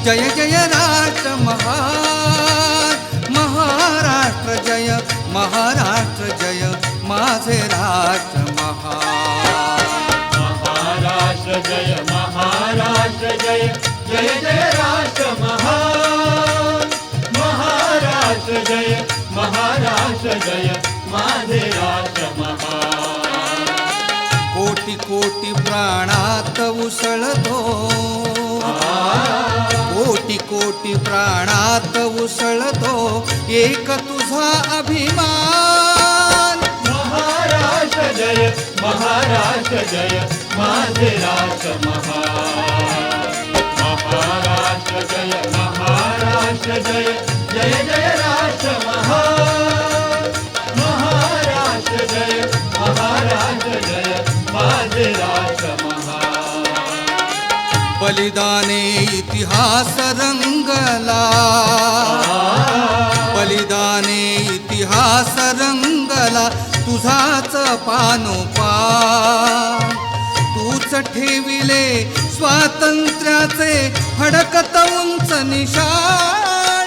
जय जय राष्ट्र महान महाराष्ट्र जय महाराष्ट्र जय माझे राष्ट्र महान महाराष्ट्र जय महाराष्ट्र जय जय जय राष्ट्र महान महाराष्ट्र जय महाराष्ट्र जय माझे राष्ट्र महान कोटी कोटी प्राणात उसळतो कोटी कोटी प्राणात उसळतो एक तुझा अभिमान महाराष्ट्र जय महाराष्ट्र जय माझे राष्ट्र महान महाराष्ट्र जय महाराष्ट्र जय जय जय राष्ट्र महान महाराष्ट्र जय महाराष्ट्र जय माझे राष्ट्र महान बलिदाने इतिहास रंगला बलिदाने इतिहास रंगला तुझाच पानोपान तूच ठेविले स्वातंत्र्याचे फडकत उंच निशाण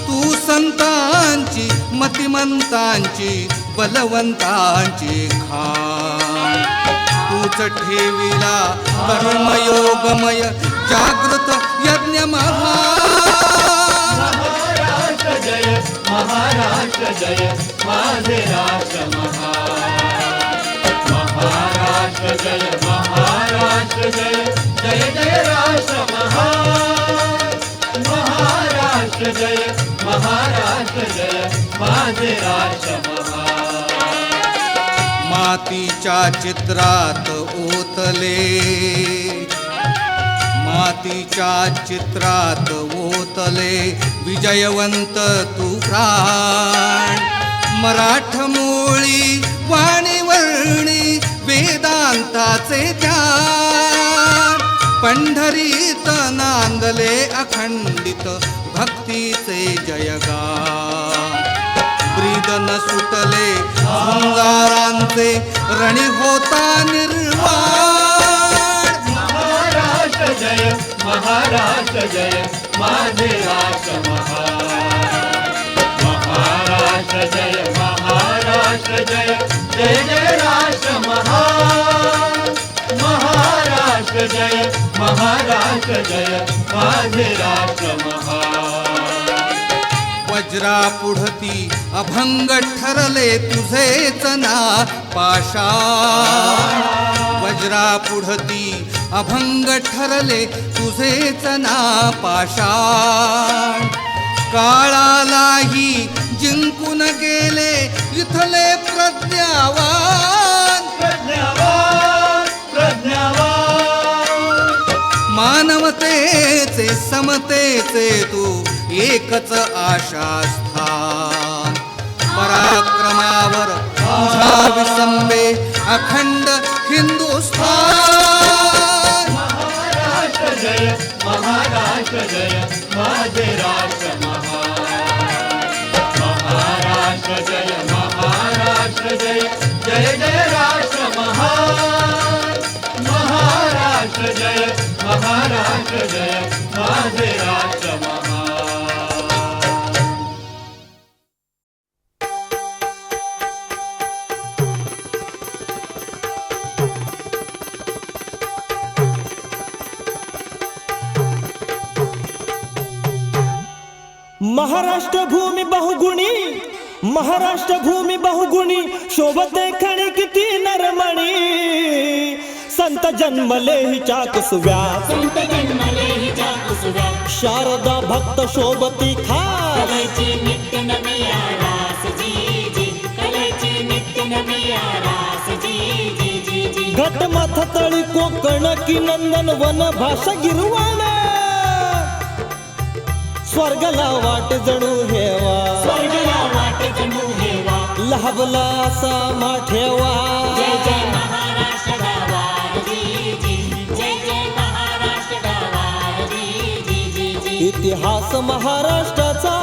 तू संतांची मतिमंतांची बलवंतांची खान तूच ठेविला कर्मयोगमय जागृत यज्ञ महाराष्ट्र जय महाराष्ट्र जय माझे राष्ट्र महान महाराष्ट्र जय महाराष्ट्र जय जय जय राष्ट्र महान महाराष्ट्र जय महाराष्ट्र जय माझे राष्ट्र महान मातीच्या चित्रात ओतले मातीच्या चित्रात ओतले विजयवंत तू प्राण मराठमोळी वाणीवर्णी वेदांताचे ज्ञान पंढरीत नांदले अखंडित भक्तीचे जयगान ब्रीद न सुटले अंगारांचे रणी होता निर्वाण महाराष्ट्र जय महाराष्ट्र जय माझे राष्ट्र महान महाराष्ट्र जय महाराष्ट्र जय जय जय राष्ट्र महान महाराष्ट्र जय महाराष्ट्र जय माझे राष्ट्र महान वज्रापुढती अभंग ठरले तुझेच ना पाषाण वज्रापुढती अभंग ठरले तुझेच ना पाषाण काळालाही जिंकून गेले इथले प्रज्ञावान प्रज्ञावान प्रज्ञावान मानवतेचे समतेचे तू एकच आशास्थान पराक्रमावर तुझा विसंबे अखंड हिंदुस्थान महाराष्ट्र जय महाराष्ट्र जय माझे राष्ट्र महान महाराष्ट्र जय महाराष्ट्र जय जय जय राष्ट्र महान महाराष्ट्र जय महाराष्ट्र जय माझे राष्ट्र महान महाराष्ट्र भूमी बहुगुणी महाराष्ट्र भूमी बहुगुणी शोभते खणी किती नरमणी संत जन्मले हिच्या कुसव्यात शारदा भक्त शोभती खास घटमाथ तळी कोकण की नंदन वन भाषा गिरवाण स्वर्गला वाट जणू हेवा लहबला असा माठेवा जय जय महाराष्ट्र गावार जी जी जय जय महाराष्ट्र गावार जी जी जी जी इतिहास महाराष्ट्राचा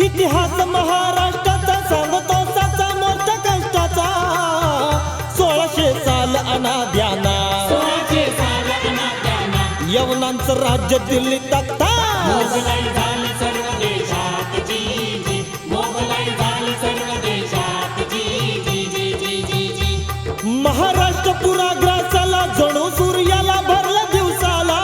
इतिहास महाराष्ट्राचा सांगतो साचा मोठा कष्टाचा राज्य दिल्ली तख्ता मोगलाई झाली सर्व देशात जी जी मोगलाई झाली सर्व देशात जी जी जी जी जी जी महाराष्ट्र पुरा ग्रासाला जणू सूर्याला भरलं दिवसाला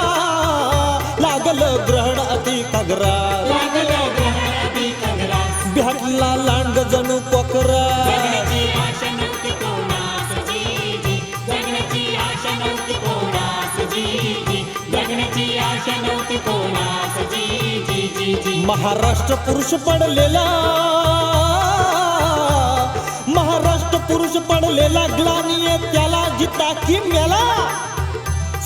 लागलं ग्रहण अति खगरास लागलं ग्रहणाती खगरास भेटला लांड जणू पोखरा जगण्याची आशा नव्हती कोणास जी जी जगण्याची आशा नव्हती कोणास जी जी जगण्याची आशा नव्हती कोणास जी जी जी जी महाराष्ट्र पुरुष पडलेला महाराष्ट्र पुरुष पडलेला ग्लानीये त्याला जिता की मेला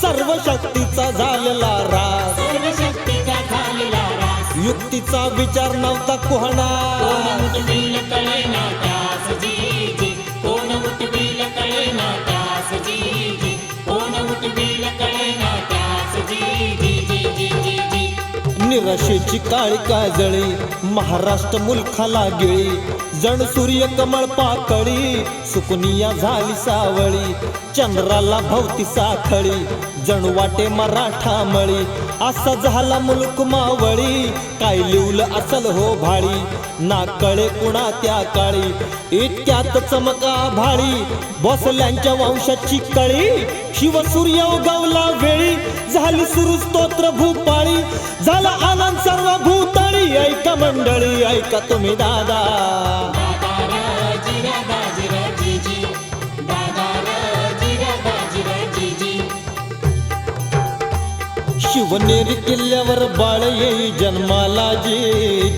सर्व शक्तीचा झालेला रास सर्व शक्तीचा झालेला रास युक्तीचा विचार नव्हता कोहणा कोण उठवील कळेना त्यास जी जी कोण उठवील कळेना त्यास जी जी कोण उठवील कळेना त्यास जी जी जी जी जी जी निराशेची काळी काजळी महाराष्ट्र मुलखाला गिळी जण सूर्य कमळ पाकळी सुकुनिया झाली सावळी चंद्राला भवती साखळी जण वाटे मराठा मळी असा झाला मुलुक मावळी काय लिवलं असल हो भाळी ना कळे कुणा त्या काळी इतक्यात चमका भाळी भोसल्यांच्या वंशाची कळी शिवसूर्य उगवला वेळी झाली सुरू स्तोत्र भूपाळी झाला आनंद सर्व भूताळी ऐका मंडळी ऐका तुम्ही दादा दादा र जिरा दाजिरा जी जी दादा र जिरा दाजिरा जी जी शिवनेरी किल्ल्यावर बाळ येई जन्माला जी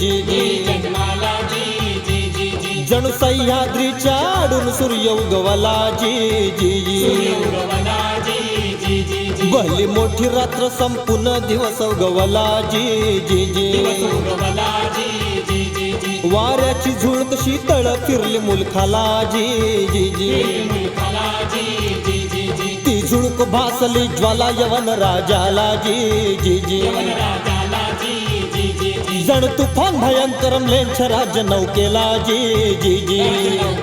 जी जी जन्माला जी जी जी जी जणू सह्याद्रीच्या आडून सूर्य उगवला जी जी जी उगवला जी जी जी जी भली मोठी रात्र संपूर्ण दिवस उगवला जी जी दिवस जी उगवला जी जी जी जी वाऱ्याची झुळक शीतळ फिरली मुलखाला जी जी जी मुलखाला जी जी जी जी ती झुळक भासली ज्वाला यवन राजाला जी जी जी राजाला जी जी जी जी जण तुफान भयंकर लेंछ राज्य नौकेला जी जी जी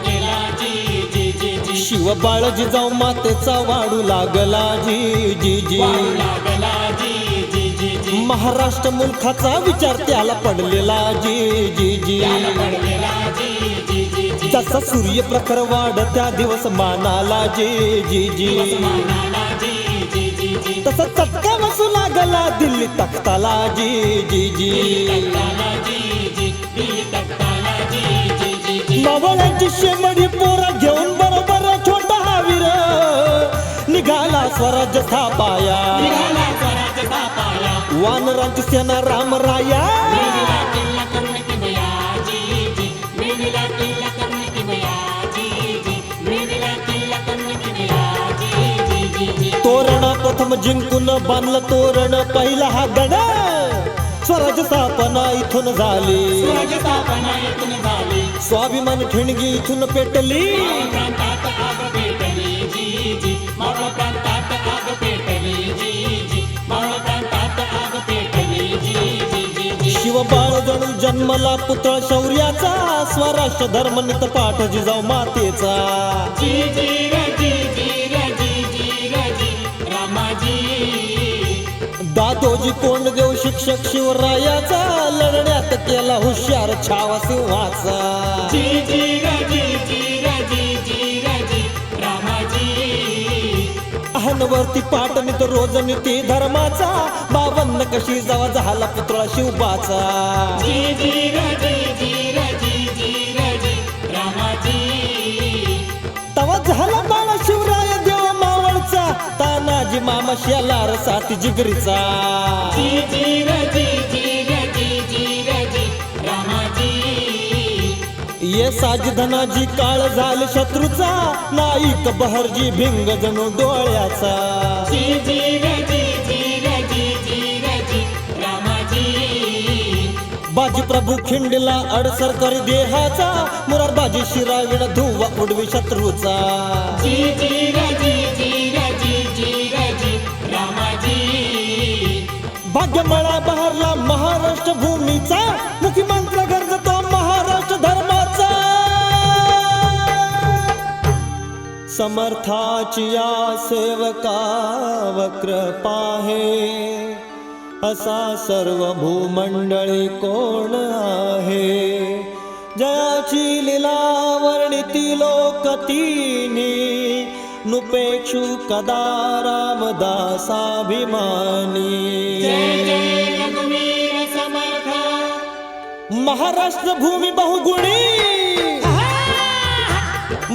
केला जी जी जी जी शिव बाळजी जाऊ मातेचा वाढू लागला जी जी जी लागला जी जी जी जी महाराष्ट्र मुलखाचा विचार त्याला पडलेला जी जी जी पडलेला जी जी जी जी जसा सूर्य प्रखर वाढत्या दिवस मानाला जी जी जी मानाला जी जी जी जी तसा चटका बसू लागला दिल्ली तख्ताला जी जी जी तख्ताला जी जी दिल्ली तख्ताला जी जी जी जी मावळ्यांची शेमडी पोरा घेऊन बरोबर छोटा हा वीर निघाला स्वराज्य स्थापाया निघाला स्वराज्य स्थापाया वानरांची सेना रामराया मिळविला किल्ला करून की बया जी जी मिळविला किल्ला करून की बया जी जी मिळविला किल्ला करून की बया जी जी जी जी तोरण प्रथम जिंकून बांधलं तोरण पहिला हा गड स्वराज्य स्थापना इथून झाली स्वराज्य स्थापना इथून झाली स्वाभिमान ठिणगी इथून पेटली प्रांतात आग पेटली जी जी मावळ प्रांतात आग पेटली जी जी मावळ प्रांतात आग पेटली जी जी जी जी शिवबाळ जणू जन्मला पुतळ शौर्याचा स्वराष्ट्र धर्म नित पाठ जिजाऊ मातेचा जी जी र जी जी र जी जी र जी रामाजी दादोजी कोंडदेव शिक्षक शिवरायाचा लढण्यात केला हुशार छावा सिंहाचा जी जी र जी जी र जी जी र जी रामाजी अहनवरती पाटणीत रोज नीती धर्माचा 52 कशी जावा झाला पुतळा शिवबाचा जी जी र जी जी र जी जी र जी रामाजी तवा झाला बाळा शिवराय देव मावळचा तानाजी मामा शेलार साथी जिगरीचा जी जी र जी जी र जी जी र जी रामाजी ये साज धनाजी काळ झाल शत्रूचा नाईक बहरजी भिंग जणू डोळ्याचा जी जी र जी जी र जी जी र जी रामाजी बाजी प्रभू खिंडला अडसर करी देहाचा मुरारबाजी शिराविण धुवा उडवी शत्रूचा जी जी र जी जी र जी जी र जी रामाजी भाग्यमळा बहरला महाराष्ट्र भूमीचा मुख्यमंत्र गरजतो महाराष्ट्र धर्माचा समर्थाची या सेवका वक्र पाहे असा सर्व भूमंडळी कोण आहे. जयाची लीला वर्णिती लोकतीनी, नुपेक्षु कदा रामदासाभिमानी. जय जय रघुवीर समर्थ. महाराष्ट्र भूमी बहुगुणी,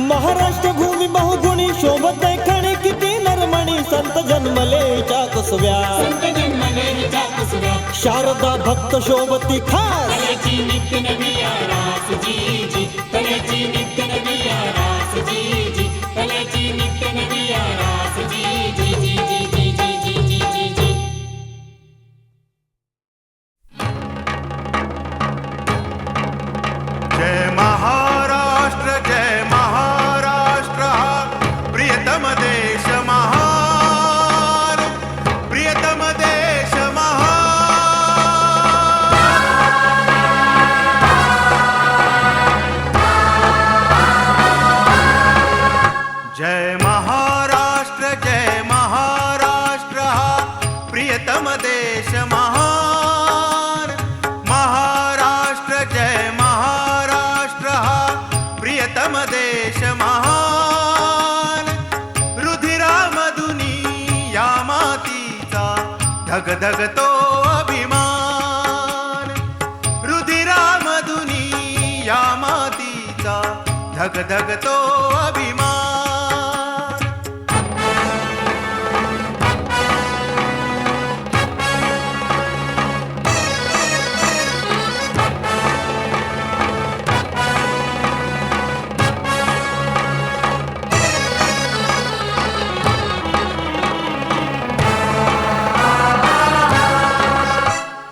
महाराष्ट्र भूमी बहुगुणी, शोभते खणी किती नरमणी. संत जन्मलेच्या कुसव्या, संत जन्मलेच्या कुसव्या. शारदा भक्त शोभती खास. तल्याची नित्य नवी आरास जी जी, तल्याची नित्य नवी आरास जी जी, तल्याची नित्य नवी आरास जी जी जी जी जी जी जी जी जी जी. जय महाराष्ट्र जय महाराष्ट्र हा प्रियतम देश महान, प्रियतम देश महान. जय महाराष्ट्र हा प्रियतम देश महान. महाराष्ट्र जय महाराष्ट्र हा प्रियतम देश महान. रुधिरामधुनी या मातीचा धगधगतो अभिमान. रुधिरामधुनी या मातीचा धगधगतो अभिमान.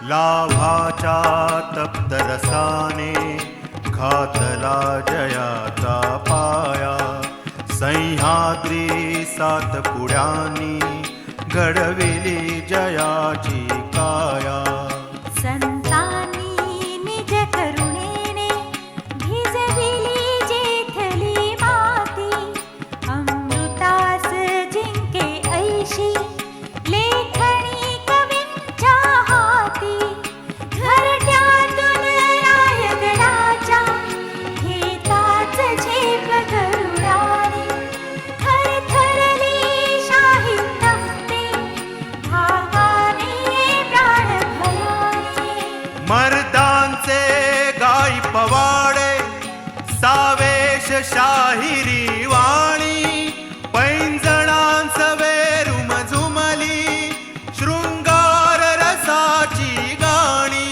लाभाच्या तप्त रसाने घातला जयाचा पाया. सह्याद्री सातपुड्यांनी घडविली जयाची काया. संतांनी निज करुणेने भिजविली जेथली माती. अमृतास जिंके ऐशी लेखणी कवींच्या हाती. घरट्यातून रायगडाच्या घेताच झेप गरुडाने. थरथरली शाही तख्ते भावाने प्राण भयाने. मर्दांचे गाई पवाडे सावेश शाहिरी वाणी. पैंजणांच वेरुम झुमली शृंगार रसाची गाणी.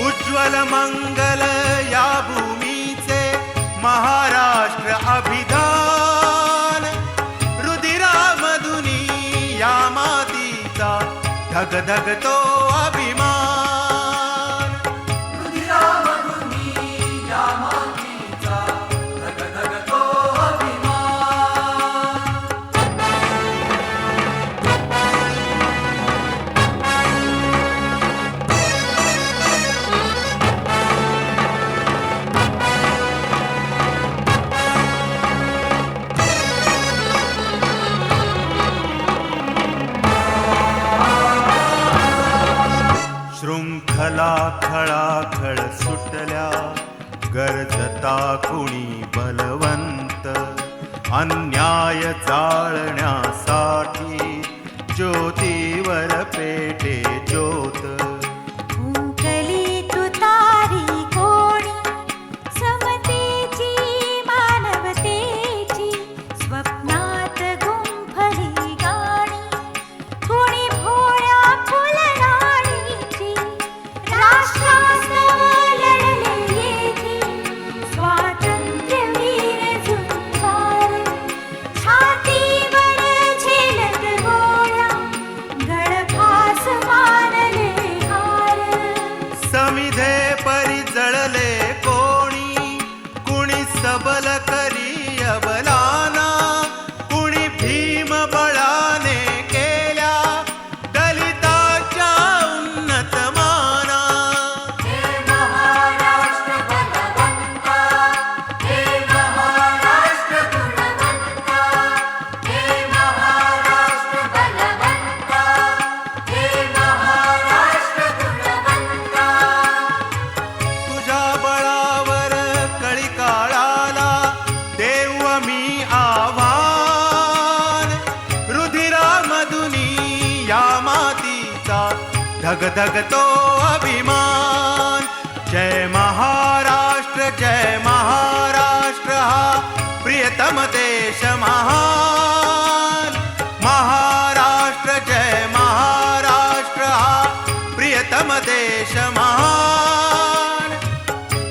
उज्ज्वल मंगल या भूमीचे महाराष्ट्र अभिधान. रुधिरामधुनी या मातीचा धगधगतो अभिमान. शृंखला खळाखळ सुटल्या गरजता कुणी बलवंत. अन्याय जाळण्यासाठी ज्योतीवर पेटे ज्योत. फुंकली तुतारी कोणी समतेची मानवतेची. स्वप्नात गुंफली गाणी कोणी भोळ्या फुलराणीची. राष्ट्रास्तव लढले येथे स्वातंत्र्यवीर झुंजार. छातीवर झेलत गोळ्या गळफास मानले हार. समिधे परी जळले कोणी कुणी सबल करी अबलाना. धगधगतो अभिमान. जय महाराष्ट्र जय महाराष्ट्र हा प्रियतम देश महान. महाराष्ट्र जय महाराष्ट्र हा प्रियतम देश महान.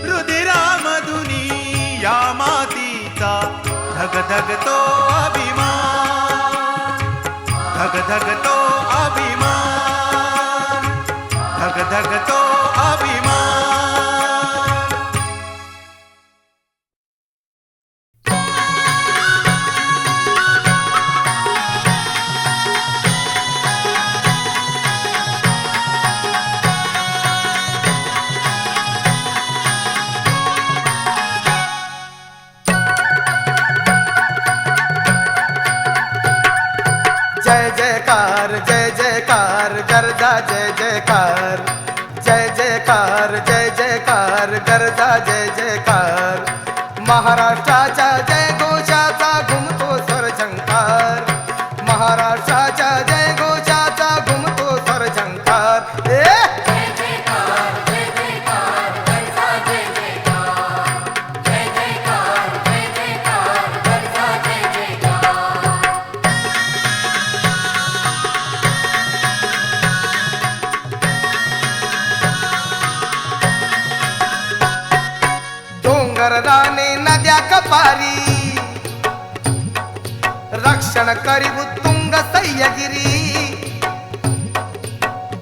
रुधिरामधुनी या मातीचा धगधगतो अभिमान. धगधगतो अभिमान. धगधगतो अभिमान. जय जयकार गर्जा जय जयकार. जय जयकार गर्जा जय जयकार. महाराष्ट्राच्या जय घोषाचा घुमतो स्वर झंकार. महाराष्ट्राच्या जय घोषाचा घुमतो स्वर झंकार. डोंगरराने नद्या कपारी रक्षण करीव तुंग सह्यागिरी.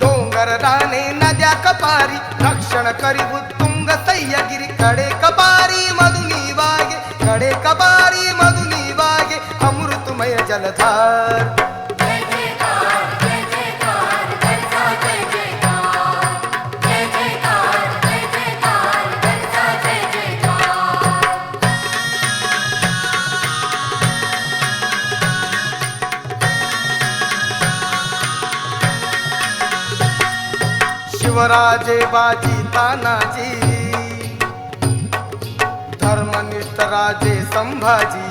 डोंगरराने नद्या कपारी रक्षण करीव तुंग सह्यागिरी. कडे कपारी मधुनी वागे कडे कपारी मधुनी वागे अमृतमय जलधार. शिवराजे बाजी तानाजी धर्मनिष्ठ राजे संभाजी.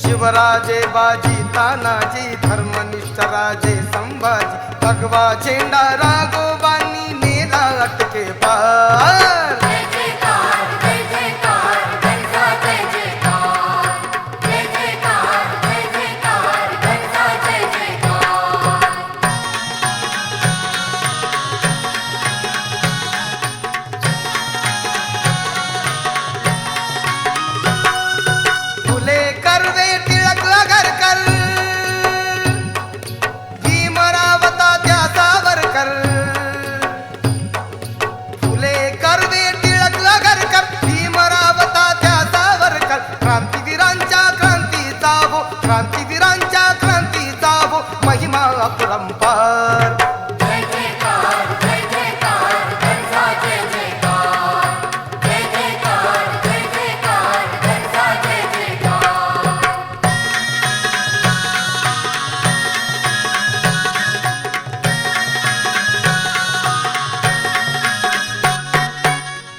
शिवराजे बाजी तानाजी धर्मनिष्ठ राजे संभाजी. भगवा झेंडा राघोबांनी नेला अटके पार. क्रांतीवीरांच्या क्रांतीचा वो महिमा अपरंपार.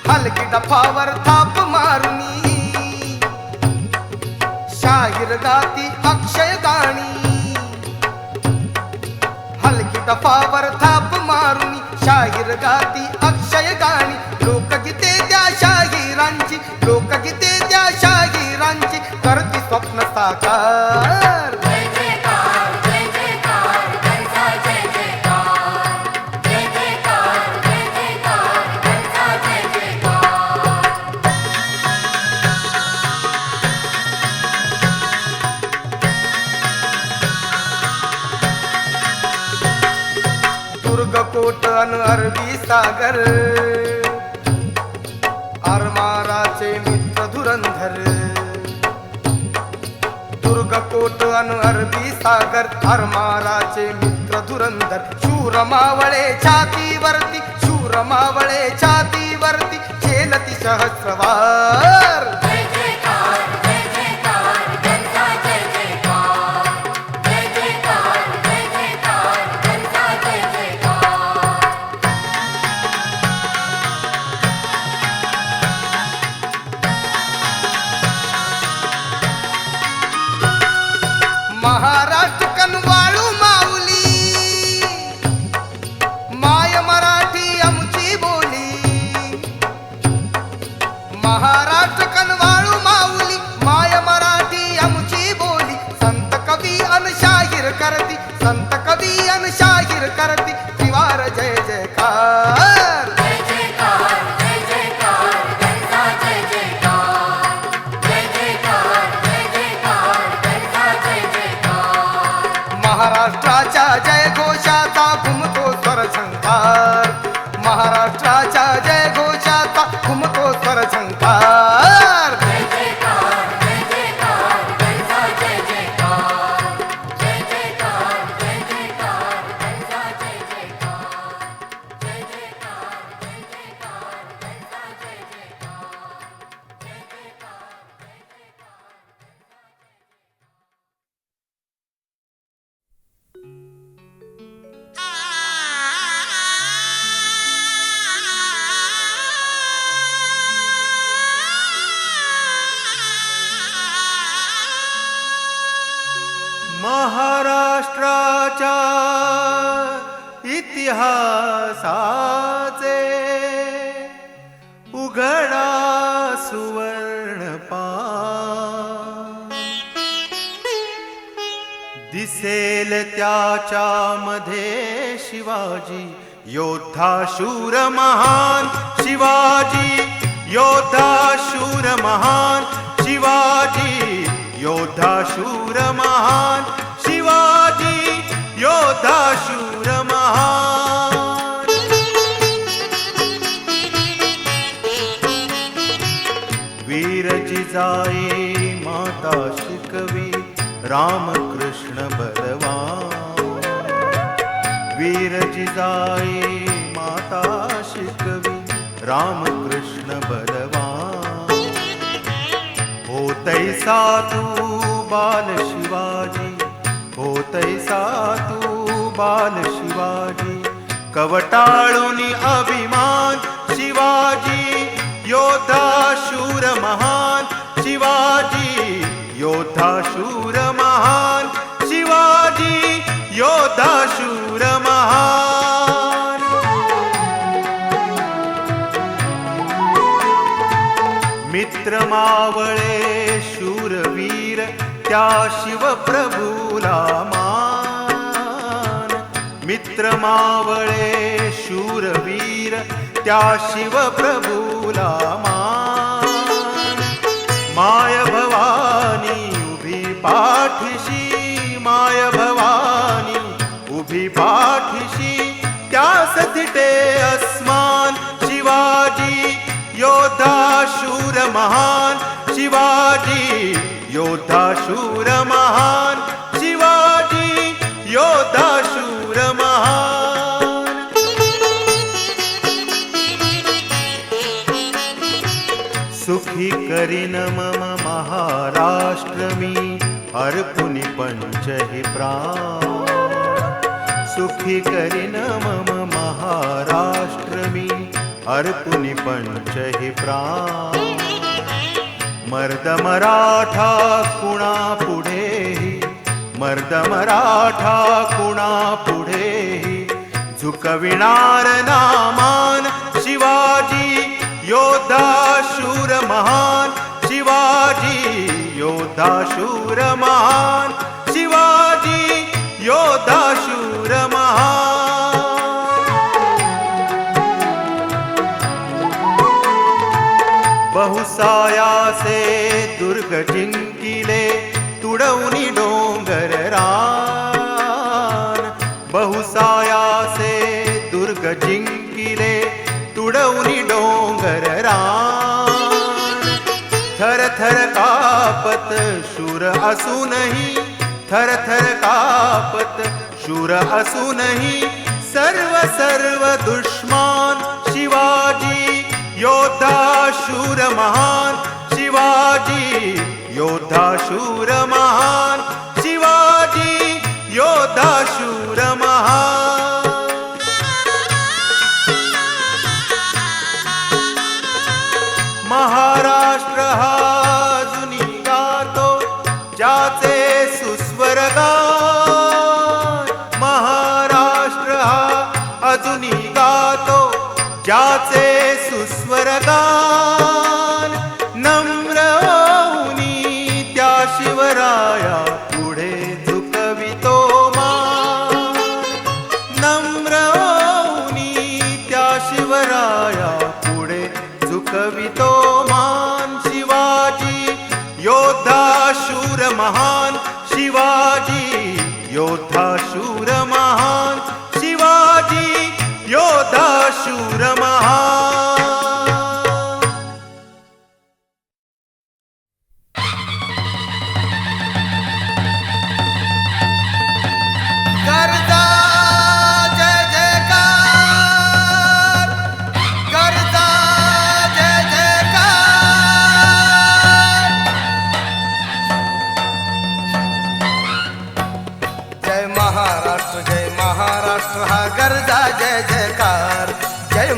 हलकी डफावर थाप मारुनी शाहीर गाती अक्षय गाणी. हलकी डफावर थाप मारुनी शाहीर गाती अक्षय गाणी. लोकगीते त्या शाहिरांची लोकगीते त्या शाहिरांची करती स्वप्न साकार. दुर्गकोट अन अरबी सागर आरमाराचे मित्र धुरंधर. दुर्गकोट अन अरबी सागर आरमाराचे मित्र धुरंधर. शूर मावळे छातीवरती शूर मावळे छातीवरती खेलती सहस्रवार. महाराष्ट्र कनवाळू माऊली संत कवी अन शाहीर करती त्रिवार जय जयकार महाराष्ट्राच्या जय घोषाचा घुमतो स्वर झंकार महाराष्ट्राच्या जय घोषाचा घुमतो स्वर झंकार महाराष्ट्राच्या इतिहासाचे उघडा सुवर्णपान दिसेल त्याच्यामध्ये शिवाजी योद्धा शूर महान शिवाजी योद्धा शूर महान शिवाजी योद्धा शूर महान शिवाजी योद्धा शूर महान वीर जिजाई माता शिकवी रामकृष्ण बलवान वीर जिजाई माता शिकवी रामकृष्ण बलवान होतैसा तू बाल शिवाजी होतैसा तू बाल शिवाजी कवटाळूनी अभिमान शिवाजी योद्धा शूर महान शिवाजी योद्धा शूर महान शिवाजी योद्धा शूर महान मित्र मावळे शूरवीर त्या शिवप्रभूला मान मित्र मावळे शूरवीर त्या शिवप्रभूला मान माय भवानी उभी पाठीशी माय भवानी उभी पाठीशी त्यास थिटे अस्मान शिवाजी योद्धा शूर महान शिवाजी योद्धा शूर महान शिवाजी योद्धा शूर महान सुखी करीन मम महाराष्ट्र मी अर्पुनि पंच हि प्राण सुखी करीन मम महाराष्ट्र मी अर्पुनि पंच हि प्राण मर्द मराठा कुणा पुढेही मर्द मराठा कुणा पुढेही झुकविणार नामान शिवाजी योद्धा शूर महान शिवाजी योद्धा शूर महान शिवाजी योद्धा शूर महान बहुसायासे दुर्ग जिंकिले तुडवनी डोंगर रान बहुसायासे दुर्ग जिंकिले तुडवनी डोंगर रान थर थर कापत शूर असूनही थर थर कापत शूर असूनही सर्व सर्व दुश्मन शिवाजी योद्धा शूर महान शिवाजी योद्धा शूर महान शिवाजी योद्धा शूर महान महाराष्ट्र हा जुनी गातो ज्याचे सुस्वर गान महाराष्ट्र हा अजुनी गातो ज्याचे सुस्वर गान नम्र होऊनी त्या शिवराया पुढे झुकवितो मान शूर महान शिवाजी योद्धा शूर महान शिवाजी योद्धा शूर महान. गर्जा जय जयकार, गर्जा जय जयकार. जय महाराष्ट्र हा गर्जा जय जयकार. जय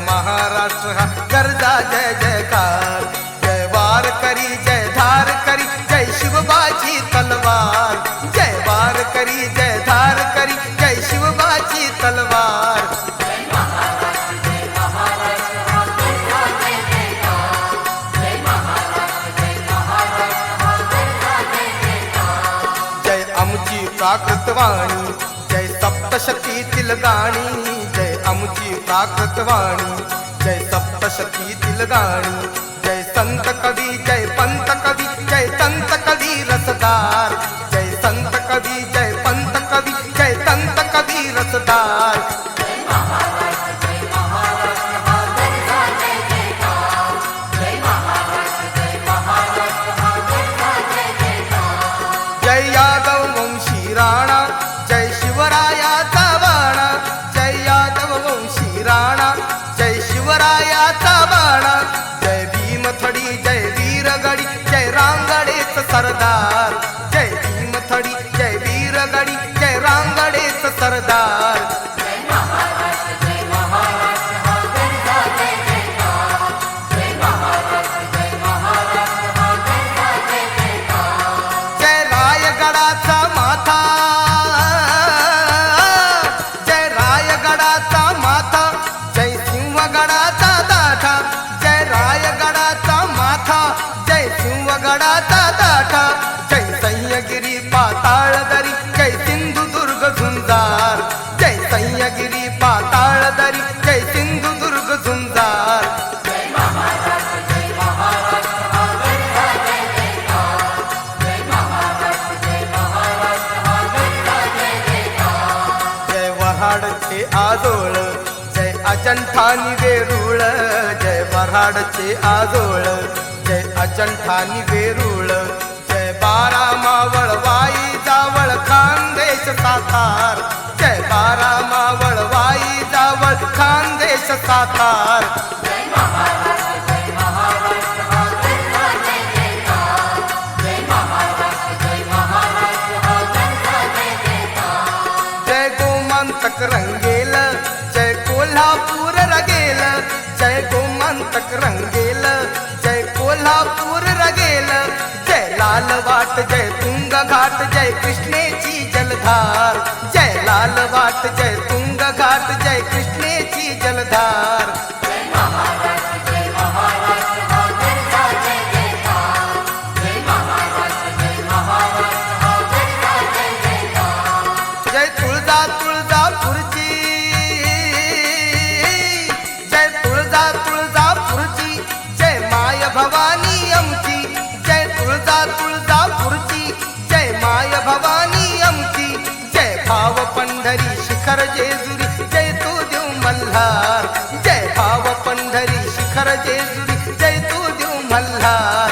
महाराष्ट्र हा गर्जा जय जयकार. जय वार करी जय धार करी जय शिवबाची तलवार. जय वार करी जय धार करी जय शिवबाची तलवार. जय आमची प्राकृतवाणी जय सप्तशतीतील गाणी. जय आमची प्राकृतवाणी जय सप्तशतीतील गाणी. जय संत कवी जय पंत कवी जय तंत कवी रसदार. जय संत कवी जय पंत कवी जय तंत कवी रसदार. जय यादव वंशी राणा जय शिवरायाचा बाणा. जय यादव वंशी राणा जय शिवरायाचा बाणा. जय भीमथडी जय वीरगडी जय रांगडेच सरदार. जय भीमथडी जय वीरगडी जय रांगडेच सरदार. जय रायगडाचा माथा जय रायगडाचा माथा जय सिंहगडाचा दाठा. जय रायगडाचा माथा जय सिंहगडाचा दाठा. जय सह्यागिरी पाताळदरी जय सिंधुदुर्ग झुंजार. जय सह्यागिरी पाताळदरी जय सिंधुदुर्ग झुंजार. जय वऱ्हाडचे आजोळ जय अजंठानी वेरूळ. जय वऱ्हाडचे आजोळ जय अजंठानी वेरूळ. जय बारा मावळ वाई जावळ खानदेश सातार. जय बारा मावळ वाई जावळ खानदेश सातार. जय गोमंतक रंगेल जय कोल्हापूर रगेल. जय गोमंतक रंगेल जय कोल्हापूर रगेल. जय लाल वाट जय तुंग घाट जय कृष्णेची जलधार. जय लाल वाट जय तुंग घाट जय कृष्णेची जलधार. जय तुळजा तुळजापूरची जय तुळजापूरची जय माय भवानी आमची. जय तुळजापूरची जय माय भवानी आमची. जय भाव पंढरी शिखर जेजुरी जय तू देव मल्हार. जय भाव पंढरी शिखर जेजुरी जय तू देव मल्हार.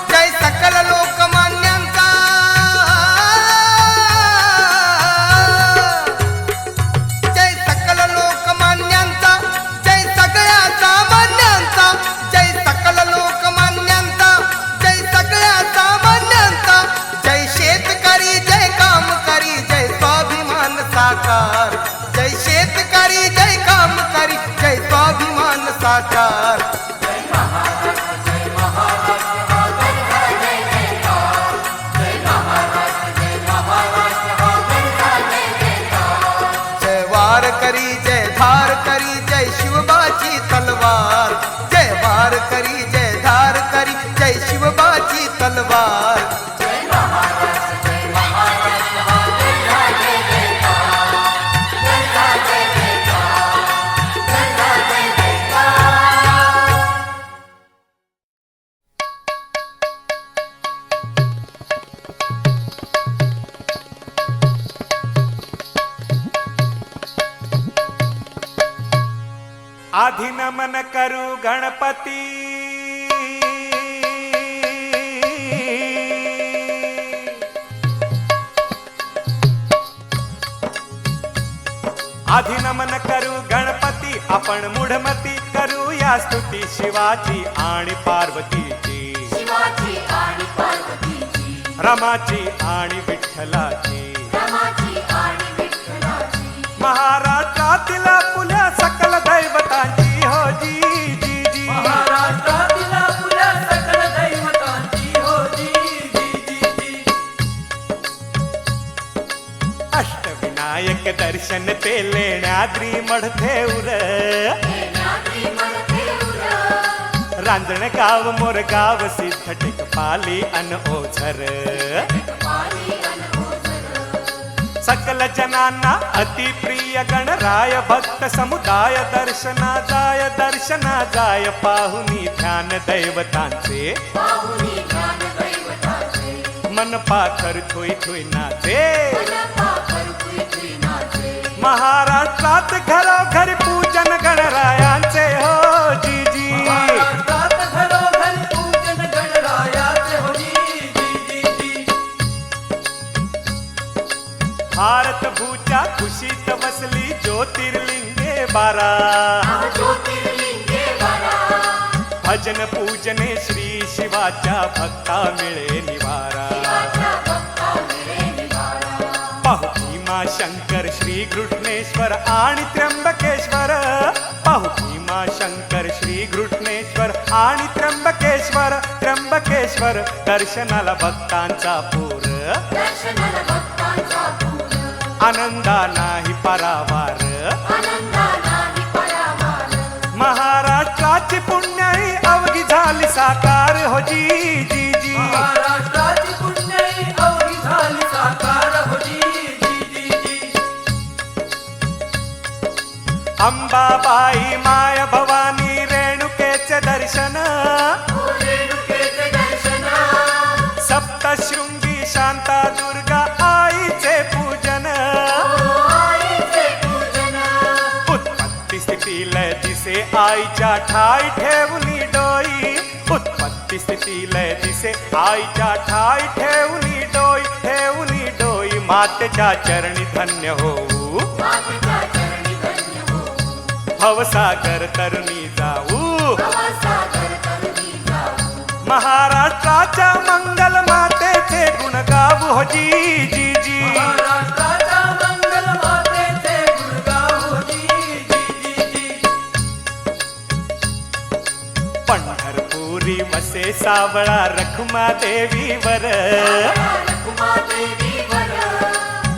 जय सकल लोकमान्यांचा जय सकल लोकमान्यांचा जय सगळ्या सामान्यांचा. जय सकल लोकमान्यांचा जय सगळ्या सामान्यांचा. जय शेतकरी जय कामकरी जय स्वाभिमान साकार. जय शेतकरी जय कामकरी जय स्वाभिमान साकार. जय वार करी जय धार करी जय शिवबाची तलवार. जय वार करी जय धार करी जय शिवबाची तलवार. आधी नमन करू गणपती आधी नमन करू गणपती आपण मूढमती करूया स्तुती शिवाची आणि पार्वतीची शिवाची आणि पार्वतीची रमाची आणि विठ्ठलाची रमाची आणि विठ्ठलाची महाराष्ट्रातील फुल्या सकल दैवतांची हो जी जी जी महाराष्ट्रातील फुल्या सकल दैवतांची हो जी जी जी जी अष्टविनायक दर्शन ते लेण्याद्री मढथेउर लेण्याद्री मढथेउर रांजणगाव मोरगाव सिद्ध टेकपाली अन ओझर पाली अन ओझर सकल जनांना अतिप्रिय गणराय भक्त समुदाय दर्शना जाय पाहुनी ध्यान दैवतांचे पाहुनी ध्यान दैवताचे मन पाखर थुई थुई नाचे पाखर तुई तुई नाचे महाराष्ट्रात घरोघरी पूजन गणरायांचे हो जी जी महाराष्ट्रात घरोघरी पूजन गणरायाचे हो जी जी जी जी भारत भूच्या खुशीत वसली ज्योतिर्लिंगे बारा ज्योतिर्लिंगे बारा भजन पूजने श्री शिवाच्या भक्ता मिळे निवारा शिवाच्या भक्ता मिळे निवारा पाहू भीमा शंकर श्री घृष्णेश्वर आणि त्र्यंबकेश्वर पाहू भीमा शंकर श्री घृष्णेश्वर आणि त्र्यंबकेश्वर दर्शनाला भक्तांचा पूर दर्शनाला भक्तांचा पूर आनंदा नाही परावार आनंदा नाही परावार महाराष्ट्राची पुण्याई अवघी झाली साकार हो जी जी जी महाराष्ट्राची पुण्याई अवघी झाली साकार हो जी जी जी जी अंबाबाई माय भवानी रेणुकेचे दर्शन रेणुकेचे दर्शन सप्तशृंगी शांता दुर्गा आईचे पूजन आईचे पूजन उत्पत्ती स्थिती लय दिसे आईच्या ठाई ठेवली डोई उत्पत्ती स्थिती लय दिसे आईच्या ठाई ठेवली डोई मातेच्या चरणी धन्य होऊ मातेच्या चरणी धन्य हो भवसागर तरुणी जाऊ सागर करुणी जाऊ महाराष्ट्राच्या मंगल मातेचे गुण गाऊ हो जी जी जी महाराष्ट्राच्या मंगल मातेचे गुणगाव हो जी जी जी जी पंढरपुरी वसे सावळा रखुमा देवीवर रखुमादेवीवर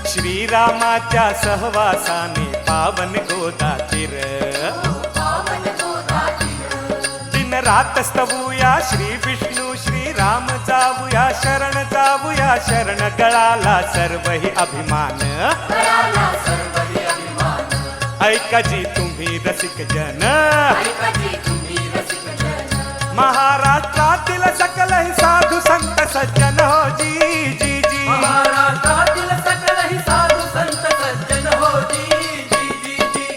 श्रीरामाच्या सहवासाने पावन गोदातीर पावन गोदातीर दिन रात स्तवूया श्री विष्णू श्रीराम जाऊया शरण गळाला सर्वही अभिमान कराला सर्वही अभिमान ऐका जी तुम्ही रसिक जन ऐकाजी तुम्ही रसिक जन महाराष्ट्रातील सकलही साधू संत सज्जन हो जी जी जी महाराष्ट्रातील सकलही साधू संत सज्जन हो जी जी जी जी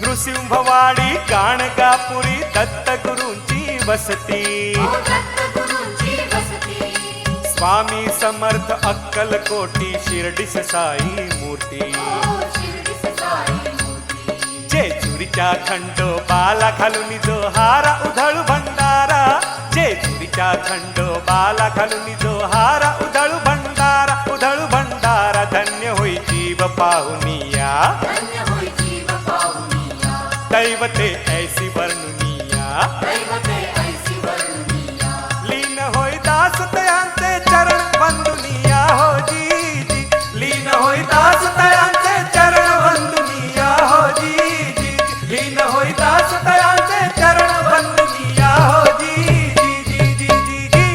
नृसिंहवाडी गाणगापुरी दत्तगुरूंची वसती दत्त गुरूंची वसती स्वामी समर्थ अक्कलकोटी शिर्डीस साई मूर्ती शिर्डीस साई मूर्ती जेजुरीच्या खंडोबाला घालून जो हारा उधळू भंडारा जेजुरीच्या खंडोबाला घालून जो हारा उधळू भंडारा धन्य होई जीव पाहुनिया धन्य होई जीव पाहुनिया दैवते ऐसी वर्णुनिया दैवते ऐसी वर्णिया लीन होई दास तयांचे चरण बंधुनिया हो जी जी लीन होई दास तयांचे चरण बंधुनिया हो जी जी लीन होई दास तयांचे चरण बंधुनिया हो जी जी जी जी जी जी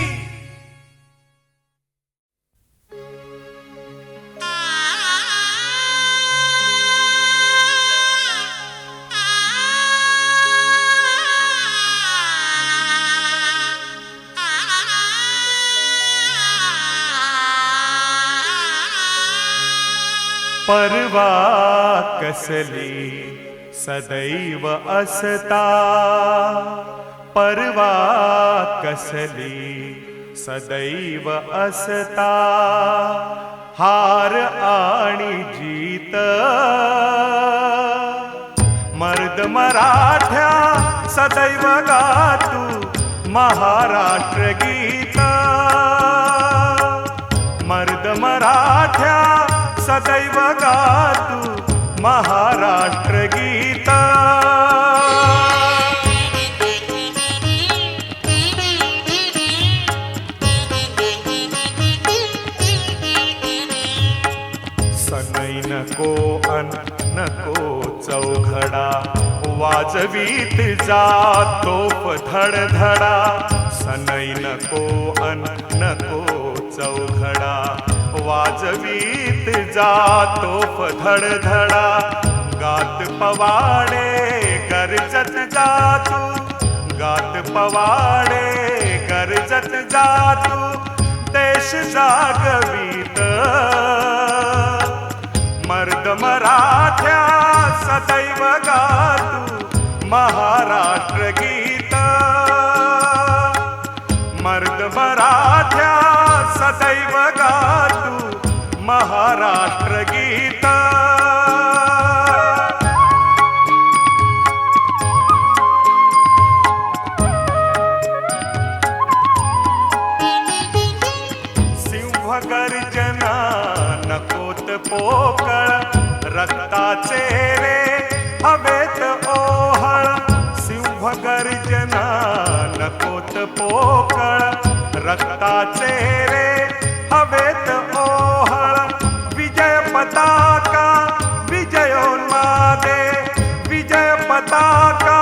आ परवा कसली सदैव असता, परवा कसली सदैव असता, हार आणि जीत मर्द मराठ्या सदैव गातू महाराष्ट्र गीत, मर्द मराठ्या सदैव गातू महाराष्ट्र गीत. सनई नको अन नको चौघडा, वाजवीत जा तोफ धडधडा. सनई नको अन नको चौघडा, वाजवीत जा तोफ धडधडा. गात पवाडे गरजत जा तू, गात पवाडे गरजत जा तू, देश जागवीत मर्द मराठ्या सदैव गातू महाराष्ट्र गीत, मर्द मराठ्या सदैव गातू महाराष्ट्र गीत. गर्जना नकोत पोकळ, रक्ताचे रे हवेत ओहळ. सिंह गर्जना नकोत पोकळ, रक्ताचे रे हवेत ओहळ. विजय पताका विजयोन्मादे, विजय पताका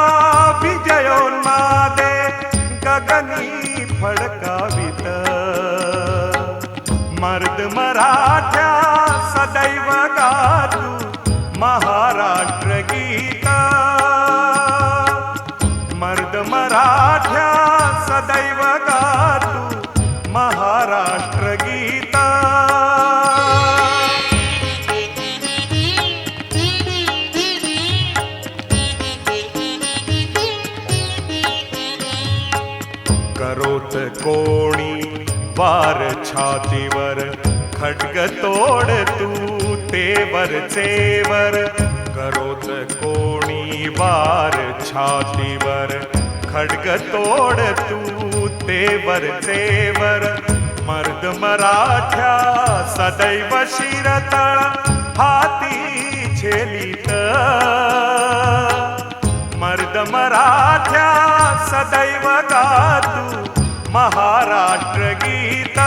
विजयोन्मादे, गगनी फडकावित मर्द मराठ्या सदैव गातू महाराष्ट्र गीत, मर्द मराठ्या सदैव गातू महाराष्ट्र गीत. करोत कोणी वार छातीवर, खड्ग तोड तू तेवर चेवर. करोत कोणी वार छातीवर, खड्ग तोड तू तेवर चेवर. मर्द मराठ्या सदैव शिरतळ हाती झेलीत, मर्द मराठ्या सदैव गातू महाराष्ट्र गीत,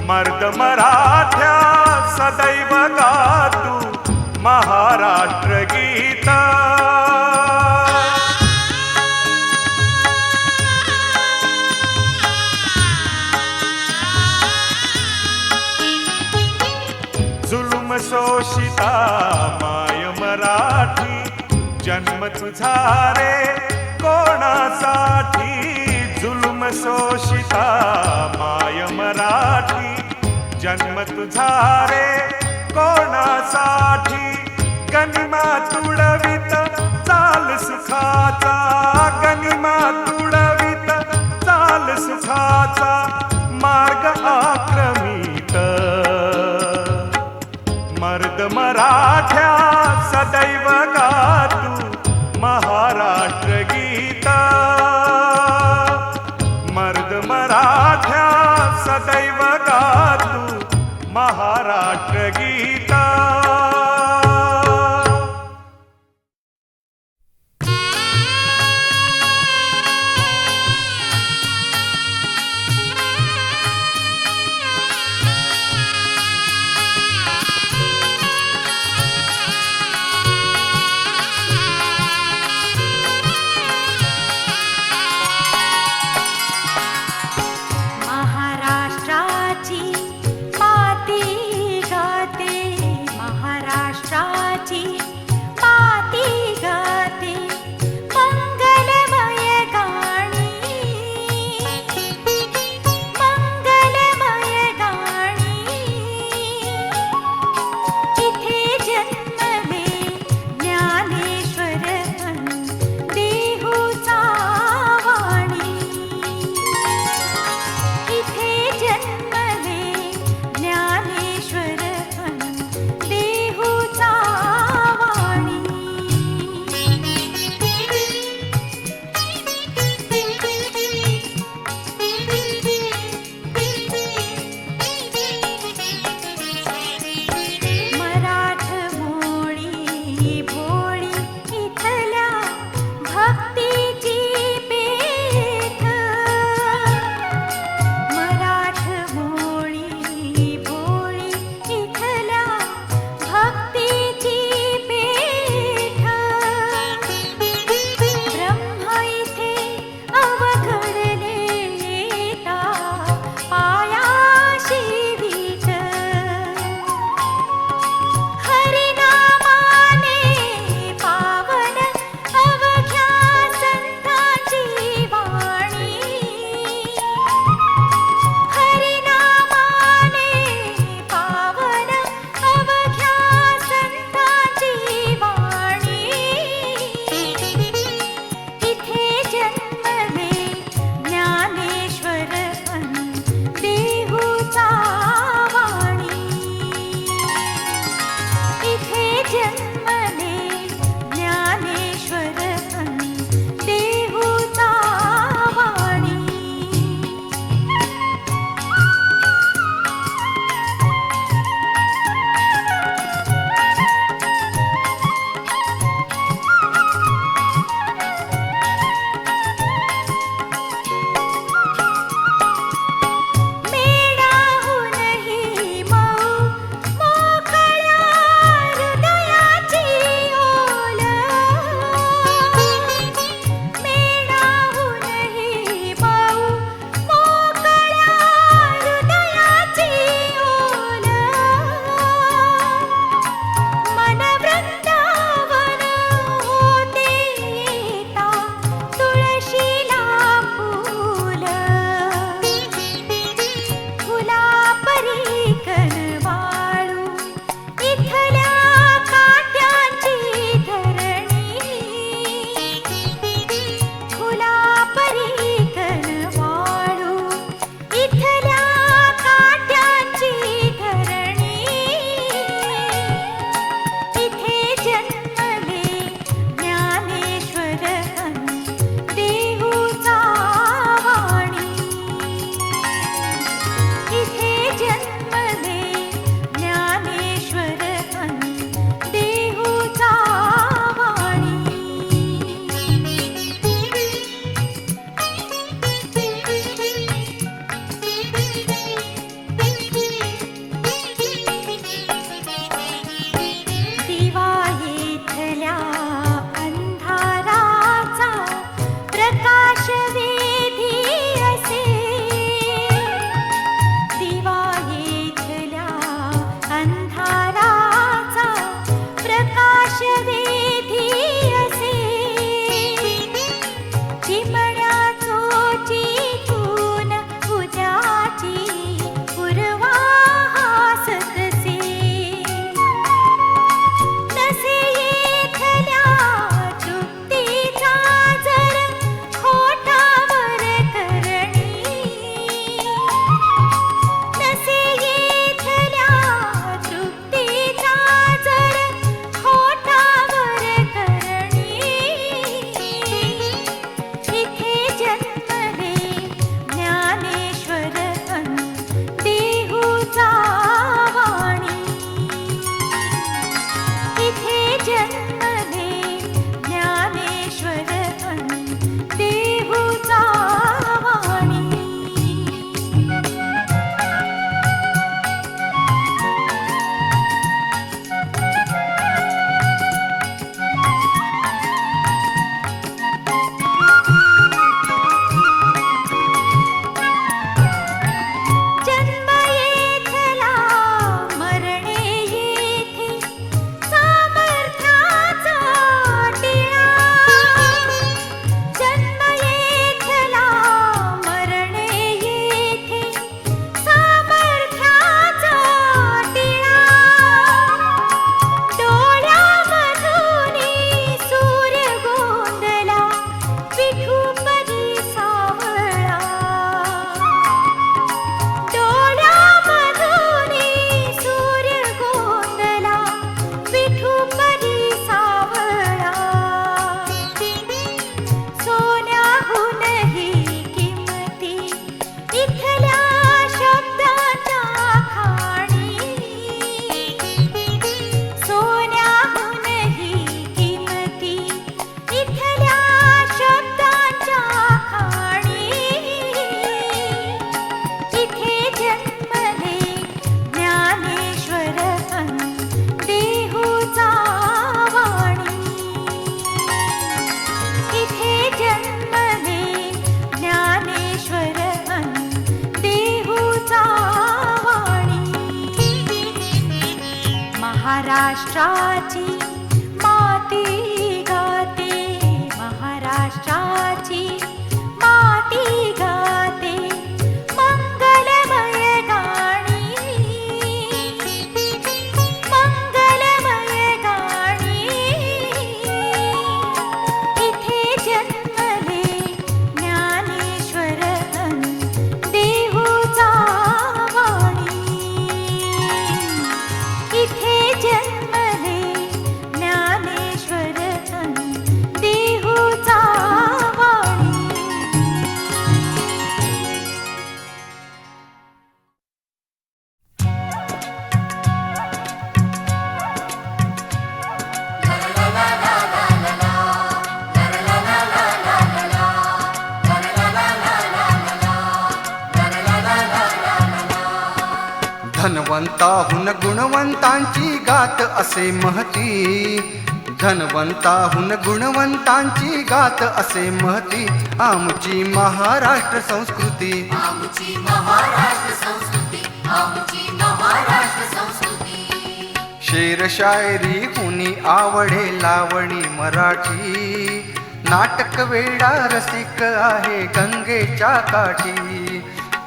मर्द मराठ्या सदैव गातू महाराष्ट्र गीत. जुलुम शोषिता माय मराठी, जन्म तुझा रे कोणासाठी. जुलुम शोषिता माय मराठी, जन्म तुझा रे कोणासाठी. गनिमा तुडवित चाल सुखाचा, गनिमा तुडवित चाल सुखाचा, मार्ग आक्रमित मर्द मराठ्या सदैव गातू महाराष्ट्र गीत, मर्द मराठ्या सदैव गातू महाराष्ट्र गीत. महाराष्ट्राची पाती गाते, महाराष्ट्र महाराष्ट्राची माती गाते, महाराष्ट्राची माती गाते, मंगलमय गाणी, मंगलमय गाणी. इथे जन्मले ज्ञानेश्वर देहूचा वाणी, इथे जन्मले ज्ञानेश्वर देहूचा वाणी. धनवंताहून गुणवंतांची गात असे महती, धनवंताहून गुणवंतांची गात असे महती. आमची महाराष्ट्र संस्कृती, आमची महाराष्ट्र संस्कृती, आमची महाराष्ट्र संस्कृती. शेर शायरी हुनी आवडे लावणी मराठी, नाटक वेडा रसिक आहे गंगेच्या काठी.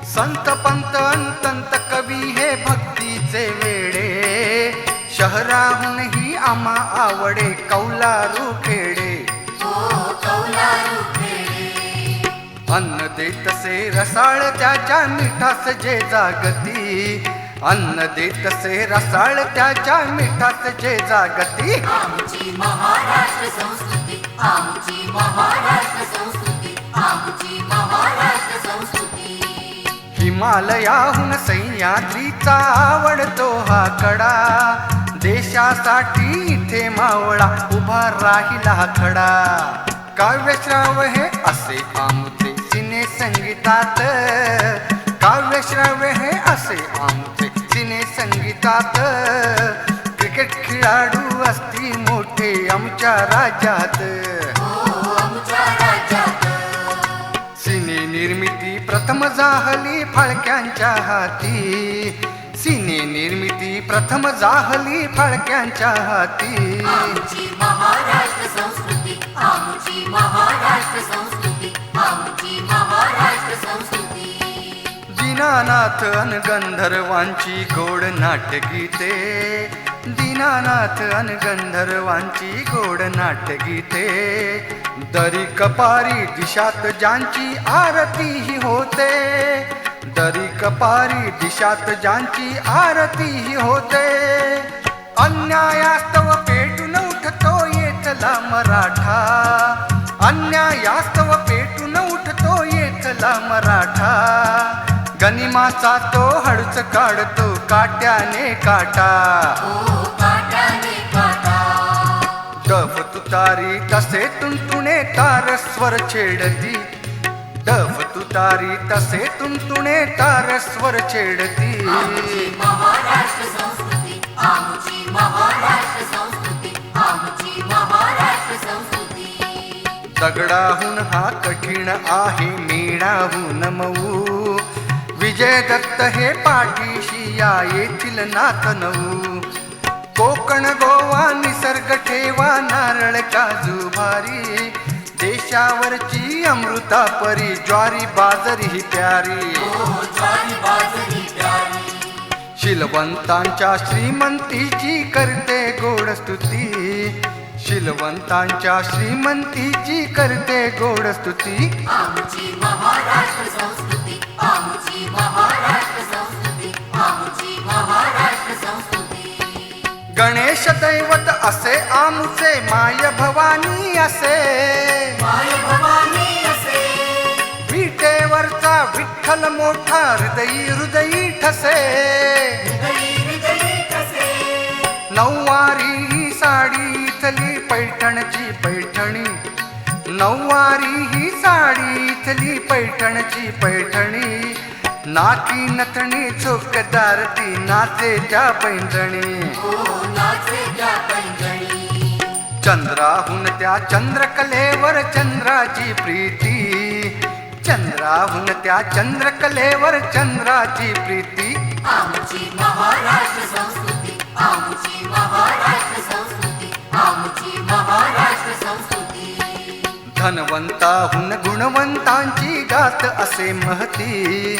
संत पंत अंतंत कवी हे भक्तीचे वेडे, शहराहूनही आम्हा आवडे कौलारू खेडे. अन्न देतसे रसाळ त्याच्या मिठास जे जागती, अन्न देतसे रसाळ त्याच्या मिठास जे जागती. आमची महाराष्ट्र संस्कृती, आमची महाराष्ट्र संस्कृती, आमची महाराष्ट्र संस्कृती. हिमालयाहून सह्याद्रीचा आवडतो हा कडा, देशासाठी इथे मावळा उभा राहिला खडा. काव्यश्राव हे असे आमचे सिने संगीतात, काव्यश्राव हे असे आमचे सिने संगीतात. क्रिकेट खेळाडू असती मोठे आमच्या राज्यात, आमच्या राज्यात. सिने निर्मिती प्रथम जाहली फाळक्यांच्या हाती, सिने निर्मिती प्रथम जाहली फाळक्यांच्या हाती. आमची महाराष्ट्र संस्कृती, आमची महाराष्ट्र संस्कृती, आमची महाराष्ट्र संस्कृती. दीनानाथ अन गंधर्वांची गोड नाटगीते, दीनानाथ अन गंधर्वांची गोड नाटगीते. दरी कपारी दिशात ज्यांची आरती होते, दरी कपारी दिशात ज्यांची आरती होते. अन्यायास्तव पेटून उठतो येथला मराठा, अन्यायास्तव पेटून उठतो येथला मराठा. गनिमाचा तो हळूच काढतो काट्याने काटा, काट्याने काटा. डफ तुतारी तसे तुंतुणे तार स्वर छेडती, डफ तुतारी तसे तुंतुणे तार स्वर छेडती. आमची महाराष्ट्र संस्कृती, आमची महाराष्ट्र संस्कृती, आमची महाराष्ट्र संस्कृती. दगडाहून हा कठीण आहे मीणाहून मऊ, विजय दत्त हे पाठीशी या येथील नातनऊ. कोकण गोवा निसर्ग ठेवा नारळ काजू भारी, देशावरची अमृता परी ज्वारी बाजरी ही प्यारी. ज्वारी बाजरी प्यारी. शिलवंतांच्या श्रीमंतीची करते गोड स्तुती, शिलवंतांच्या श्रीमंतीची करते गोड स्तुती. आमची महाराष्ट्र संस्कृती, आमची महाराष्ट्र संस्कृती, आमची महाराष्ट्र संस्कृती. गणेश दैवत असे आमचे माय भवानी असे, माय भवानी असे. विटेवरचा विठ्ठल मोठा हृदयी हृदयी ठसे. हृदयी हृदयी ठसे. नऊवारी ही साडी इथली पैठणची पैठणी, नऊवारी ही साडी इथली पैठणची पैठणी. नाकी नथणी चोकदार ती नाचेच्या पैंजणी, नाचेच्या पैंजणी. चंद्राहून त्या चंद्रकलेवर चंद्राची प्रीती, चंद्राहून त्या चंद्रकलेवर चंद्राची प्रीती. आमची महाराष्ट्र संस्कृती, आमची महाराष्ट्र धनवंताहून गुणवंतांची गात असे महती,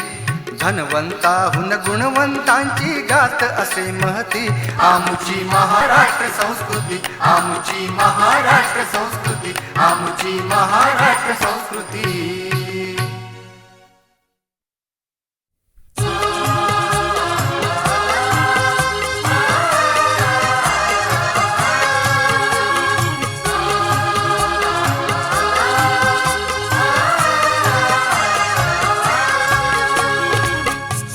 धनवंताहून गुणवंतांची गात असे महती. आमुची महाराष्ट्र संस्कृती, आमुची महाराष्ट्र संस्कृती, आमुची महाराष्ट्र संस्कृती.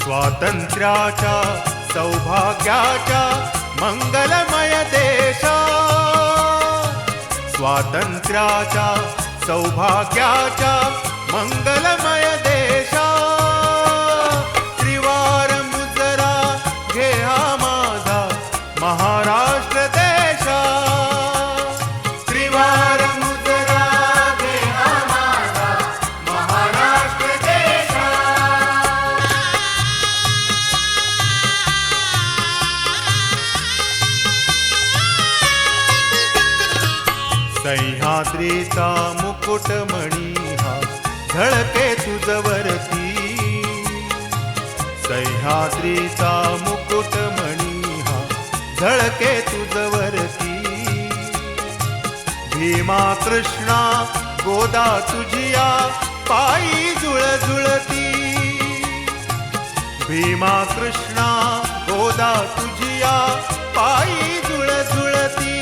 स्वातंत्र्याच्या सौभाग्याच्या मंगलमय देशा, स्वातंत्र्याच्या सौभाग्याच्या मंगलमय देशा. त्रिवार मुजरा घे हा माझा महाराष्ट्र देशा, त्रिवार मुजरा घे हा माझा महाराष्ट्र देशा. सह्याद्रीचा मुकुटमणी हा झळके तुझवरती, सह्याद्रीचा मुकुटमणी हा झळके तुझवरती. भीमा कृष्णा गोदा तुझिया पायी जुळजुळती, भीमा कृष्णा गोदा तुझिया पायी जुळजुळती.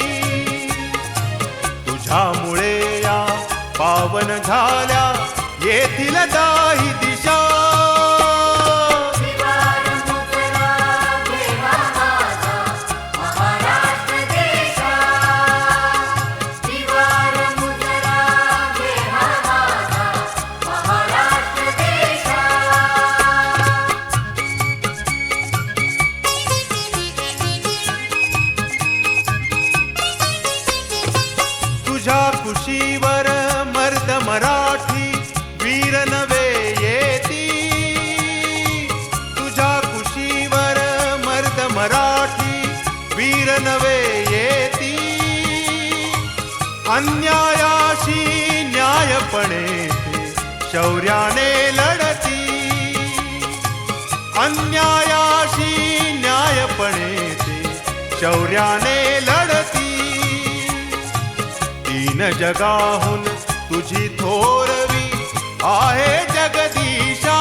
तुझ्यामुळे या पावन झाल्या येथील दाही दिशा, त्रिवार मुजरा घे हा माझा महाराष्ट्र देशा, त्रिवार मुजरा घे हा माझा महाराष्ट्र देशा. तुझ्या कुशीवर मर्द मराठी वीर नवे येती, तुझ्या कुशीवर मर्द मराठी वीर नवे येती. अन्यायाशी न्यायपणे ते शौर्याने लढती, अन्यायाशी न्यायपणे ते शौर्याने लढती. तीन जगाहून तुझी थोरवी आहे जगदीशा,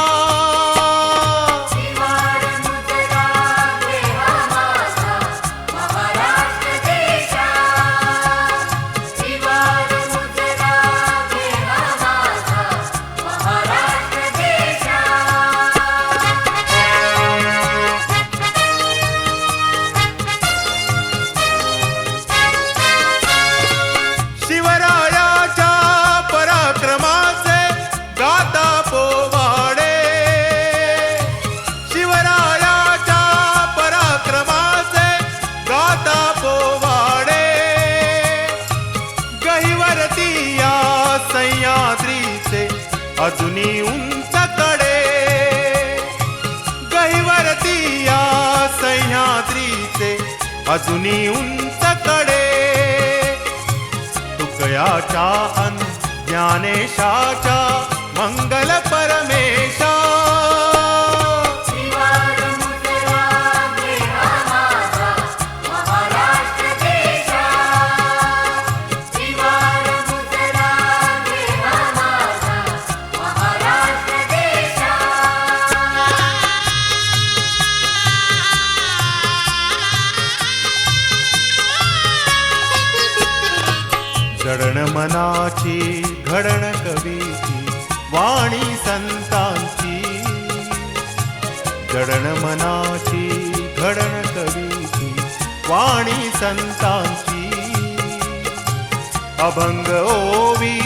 त्रिवार मुजरा घे हा माझा महाराष्ट्र देशा, त्रिवार मुजरा घे हा माझा महाराष्ट्र देशा. शिवरायाच्या पराक्रमाचे गाता पोवाडे, शिवरायाच्या पराक्रमाचे गाता पोवाडे. गहिवरती या सह्याद्रीचे अजूनी उंच कडे, गहिवरती या सह्याद्रीचे अजूनी उंच कडे. तुकयाच्या अन ज्ञानेशाच्या मंगल परमेशा, त्रिवार मुजरा घे हा माझा महाराष्ट्र देशा, त्रिवार मुजरा घे हा माझा महाराष्ट्र देशा. जडण मनाची घडण कवीची वाणी संतांची, जडण मनाची घडण कवीची वाणी संतांची. अभंग ओवी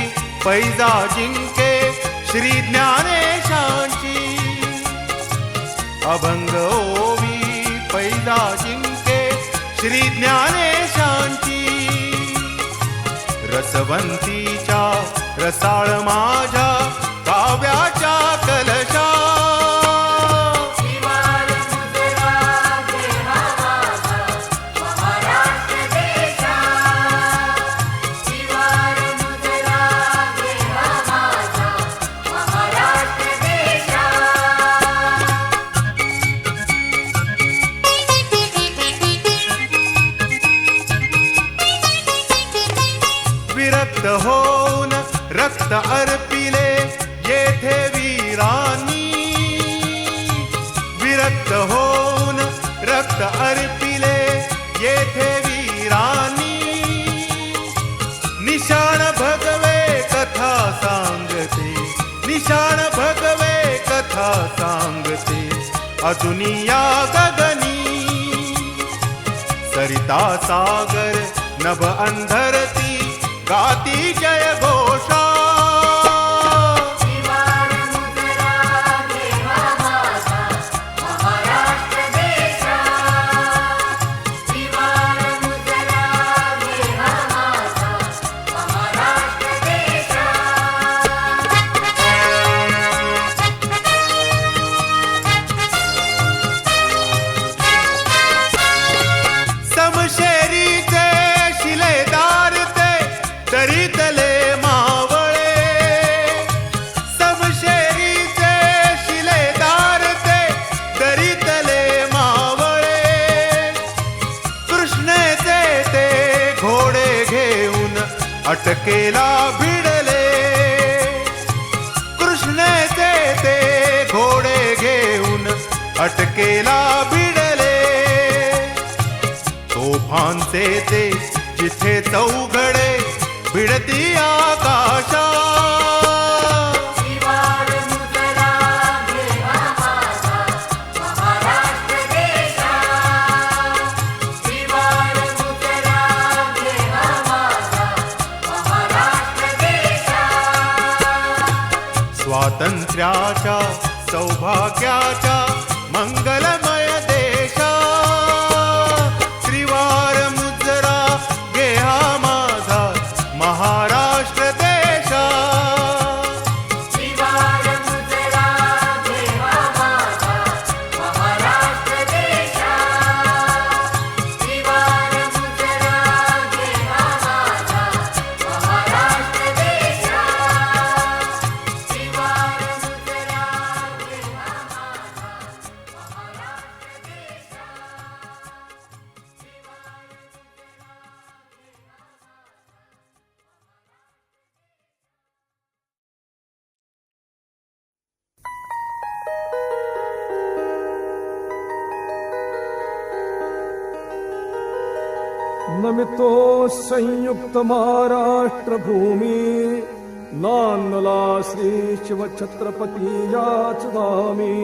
पैजा जिंके श्री ज्ञानेशांची, अभंग ओवी पैजा जिंके श्री ज्ञानेशांची. रसवंतीच्या रसाळ माझ्या काव्याच्या कलशा, त्रिवार मुजरा घे हा माझा महाराष्ट्र देशा, त्रिवार मुजरा घे हा होऊन रक्त अर्पिले येथे वीरांनी, विरक्त होऊन रक्त अर्पिले येथे वीरांनी. निशाण भगवे कथा सांगते, निशाण भगवे कथा सांगते अजुनिया गगनी. सरिता सागर नभ अंधरती गाती जय घोषा. त्रिवार मुद्रा देवा माझा महाराष्ट्र देशा. त्रिवार मुद्रा देवा माझा महाराष्ट्र देशा. समशेरीचे शिलेदार ते दरीतले मावळे. समशेरीचे शिलेदार ते दरीतले मावळे. कृष्णेचे ते घोडे घेऊन अटकेला भिडले. कृष्णेचे ते घोडे घेऊन अटकेला भिडले. तोफांचे ते जिथे चौघडे भिडती आकाशा. त्रिवार मुद्रा देवा माझा महाराष्ट्र देशा. त्रिवार मुद्रा देवा माझा महाराष्ट्र देशा. स्वातंत्र्याच्या सौभाग्याच्या मंगलमय देशा. त्रिवार मुद्रा घे हा माझा महाराष्ट्र देशा. त्रिवार मुद्रा देवा माझा महाराष्ट्र देशा. त्रिवार मुद्रा देवा माझा महाराष्ट्र देशा. त्रिवार मुद्रा देवा माझा महाराष्ट्र देशा. नमितो संयुक्त महाराष्ट्र भूमी नांदला श्री शिव छत्रपती याच धामी.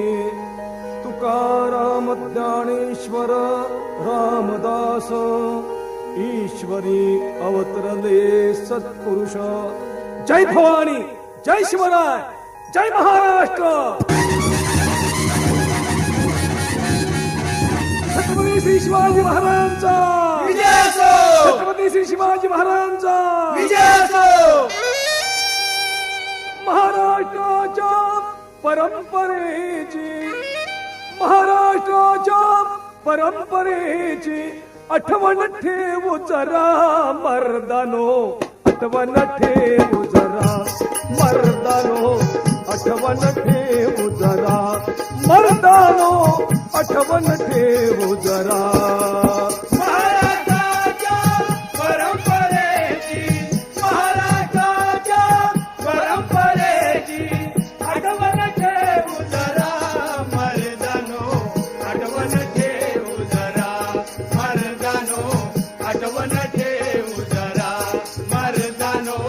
तुकाराम ज्ञानेश्वर रामदास ईश्वरी अवतरले सत्पुरुष. जय भवानी, जय शिवराय, जय महाराष्ट्र. छत्रपती श्री शिवाजी महाराजांचा विजय असो. छत्रपती श्री शिवाजी महाराजांचा विजय असो. महाराष्ट्राच्या परंपरेची, महाराष्ट्राच्या परंपरेची आठवण ठेवू जरा मर्दानो. आठवण ठेवू जरा मर्दानो. आठवण ठेवू जरा मर्दानो. आठवण ठेवू जरा. महाराष्ट्राच्या परंपरेची, महाराष्ट्राच्या परंपरेची आठवण ठेवू जरा मर्दानो. आठवण ठेवू जरा मर्दानो. आठवण ठेवू जरा मर्दानो.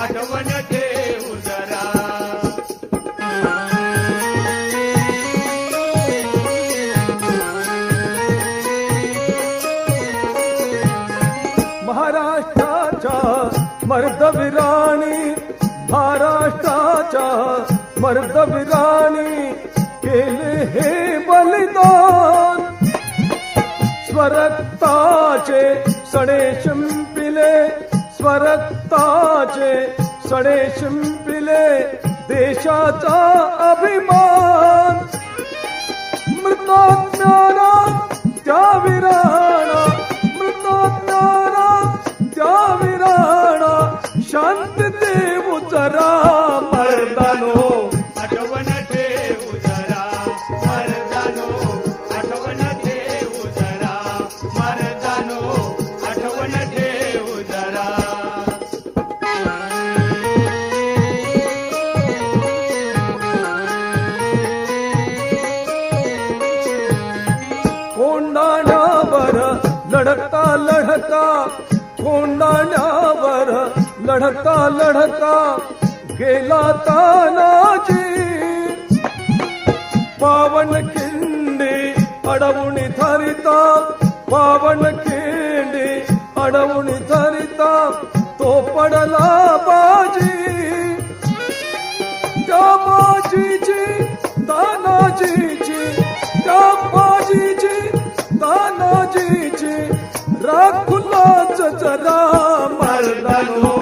आठवण ठेवू जरा. महाराष्ट्राच्या मर्दवीराणी, महाराष्ट्राच्या मर्दवीराणी केले हे बलिदान. स्वरक्ताचे सडे शिंपिले, स्वरक्ताचे सडे शिंपिले देशाचा अभिमान. मृतात्म्याला त्या वीराणा, मृतात्म्याला त्या वीराणा शांती देऊ जरा मर्दानो. आठवण ठेवू जरा मर्दानो. आठवण ठेवू जरा मर्दानो. आठवण ठेवू जरा. लढता लढता कोंडाण्यावर लढता लढता गेला तानाजी पावन खिंडी अडवून धरिता पावन खिंडी अडवून धरिता तो पडला बाजी त्या बाजीची तानाजीची त्या बाजीची तानाजीची राखुलाच जरा मर्दानो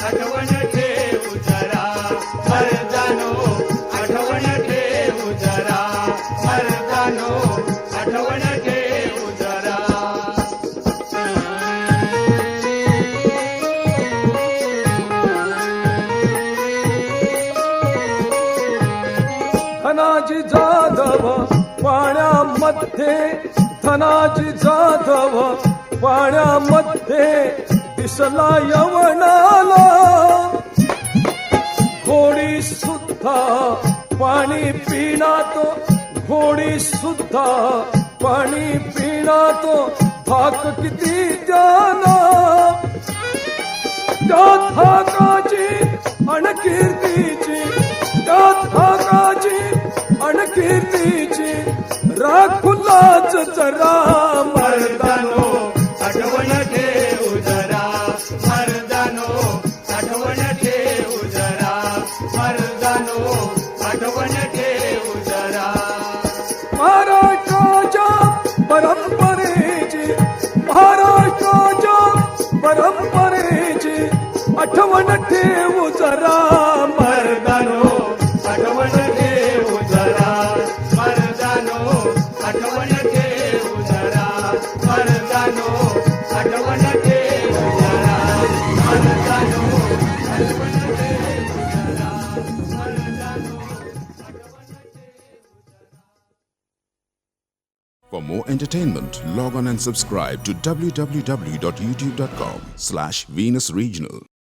आठवण ठेवू जरा मर्दानो आठवण ठेवू जरा मर्दानो आठवण ठेवू जरा धनाजी जाधव पाण्यामध्ये धनाजी जाधव पाण्यामध्ये दिसला यवनाला घोडी सुद्धा पाणी पिणातो घोडी सुद्धा पाणी पिणातो थाक किती जाना त्या थाकाची अणकीर्तीची त्या थाकाची अणकीर्तीची राखुलाच जरा मर्दानो आठवण ठेवू जरा मर्दानो आठवण ठेवू जरा मर्दानो आठवण ठेवू जरा महाराष्ट्राच्या परंपरेची महाराष्ट्राच्या परंपरेची आठवण ठेवू जरा मर्दानो आठवण ठेवू जरा मर्दानो आठवण ठेवू जरा मर्दानो आठवण ठेवू जरा मर्दानो आठवण ठेवू जरा मर्दानो. For more entertainment, log on and subscribe to www.youtube.com/Venus Regional.